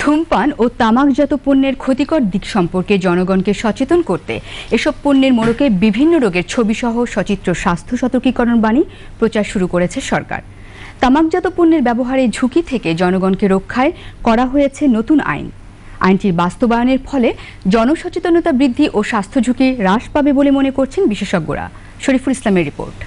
ধূমপান ও তামাকজাত পণ্যের ক্ষতিকর দিক সম্পর্কে জনগণকে সচেতন করতে এসব পণ্যের মোড়কে বিভিন্ন রোগের ছবিসহ সচিত্র স্বাস্থ্য সতর্কীকরণ বাণী প্রচার শুরু করেছে সরকার। তামাকজাত পণ্যের ব্যবহারের ঝুঁকি থেকে জনগণকে রক্ষায় করা হয়েছে নতুন আইন। আইনটির বাস্তবায়নের ফলে জনসচেতনতা বৃদ্ধি ও স্বাস্থ্য ঝুঁকি হ্রাস পাবে বলে মনে করছেন বিশেষজ্ঞরা। শরীফুল ইসলামের রিপোর্ট।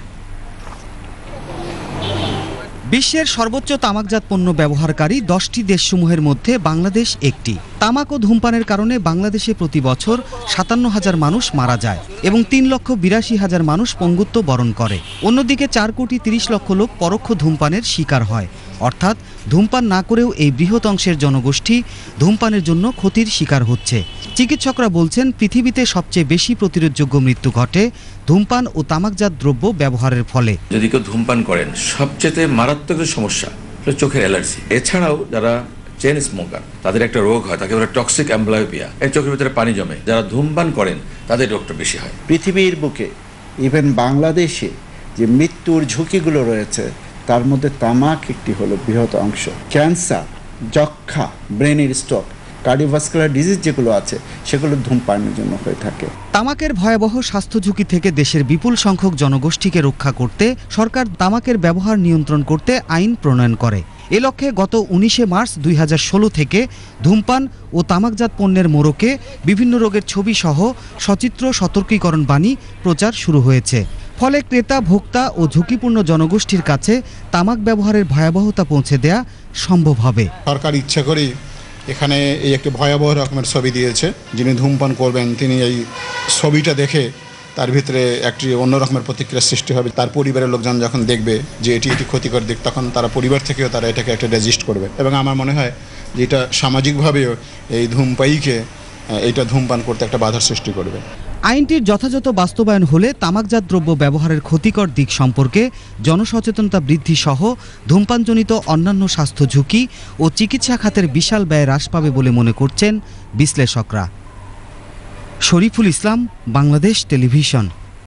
বিশ্বের সর্বোচ্চ তামাকজাত পণ্য ব্যবহারকারী 10টি দেশসমূহের মধ্যে বাংলাদেশ একটি। তামাক ও ধূমপানের কারণে বাংলাদেশে প্রতি বছর 57,000 মানুষ মারা যায় এবং 3,82,000 মানুষ পঙ্গুত্ব বরণ করে। অন্যদিকে 4,30,00,000 লোক পরোক্ষ ধূমপানের শিকার হয়। অর্থাৎ ধূমপান না করেও এই বৃহৎ অংশের জনগোষ্ঠী ধূমপানের জন্য ক্ষতির শিকার হচ্ছে। চিকিৎসকরা বলছেন, পৃথিবীতে সবচেয়ে বেশি প্রতিরোধযোগ্য মৃত্যু ঘটে ধূমপান ও তামাকজাত দ্রব্য ব্যবহারের ফলে। যদি কেউ ধূমপান করেন, সবচেয়ে মারাত্মক সমস্যা হলো চোখের অ্যালার্জি। এছাড়াও যারা চেইন স্মোকার, তাদের একটা রোগ হয়, তাকে বলে টক্সিক অ্যাম্বলায়োপিয়া। এই চোখের ভিতরে পানি জমে। যারা ধূমপান করেন তাদের রোগটা বেশি হয়। পৃথিবীর বুকে ইভেন বাংলাদেশে যে মৃত্যুর ঝুঁকিগুলো রয়েছে তার মধ্যে তামাক একটি হলো বৃহৎ অংশ। ক্যান্সার, যক্ষা, ব্রেনের স্ট্রোক, কার্ডিওভাস্কুলার ডিজিজ যেগুলো আছে সেগুলো ধূমপানের জন্য হয়ে থাকে। তামাকের ভয়াবহ স্বাস্থ্য ঝুঁকি থেকে দেশের বিপুল সংখ্যক জনগোষ্ঠীকে রক্ষা করতে সরকার তামাকের ব্যবহার নিয়ন্ত্রণ করতে আইন প্রণয়ন করে। এ লক্ষ্যে গত 19 মার্চ 2016 থেকে ধূমপান ও তামাকজাত পণ্যের মোড়কে বিভিন্ন রোগের ছবি সহ সচিত্র সতর্কীকরণ বাণী প্রচার শুরু হয়েছে। ফলে ক্রেতা, ভোক্তা ও ঝুঁকিপূর্ণ জনগোষ্ঠীর কাছে তামাক ব্যবহারের ভয়াবহতা পৌঁছে দেয়া সম্ভব হবে। সরকার ইচ্ছা করেই এখানে এই একটি ভয়াবহ রকমের ছবি দিয়েছে। যিনি ধূমপান করবেন তিনি এই ছবিটা দেখে তার ভিতরে একটি অন্যরকমের প্রতিক্রিয়া সৃষ্টি হবে। তার পরিবারের লোকজন যখন দেখবে যে এটি ক্ষতিকর দিক, তখন তারা পরিবার থেকেও তারা এটাকে একটা রেজিস্ট করবে। এবং আমার মনে হয় যে এটা সামাজিকভাবেও এই ধূমপায়ীকে এইটা ধূমপান করতে একটা বাধার সৃষ্টি করবে। আইনটির যথাযথ বাস্তবায়ন হলে তামাকজাত দ্রব্য ব্যবহারের ক্ষতিকর দিক সম্পর্কে জনসচেতনতা বৃদ্ধি সহ ধূমপানজনিত অন্যান্য স্বাস্থ্য ঝুঁকি ও চিকিৎসা খাতের বিশাল ব্যয় হ্রাস পাবে বলে মনে করছেন বিশ্লেষকরা। শরীফুল ইসলাম, বাংলাদেশ টেলিভিশন।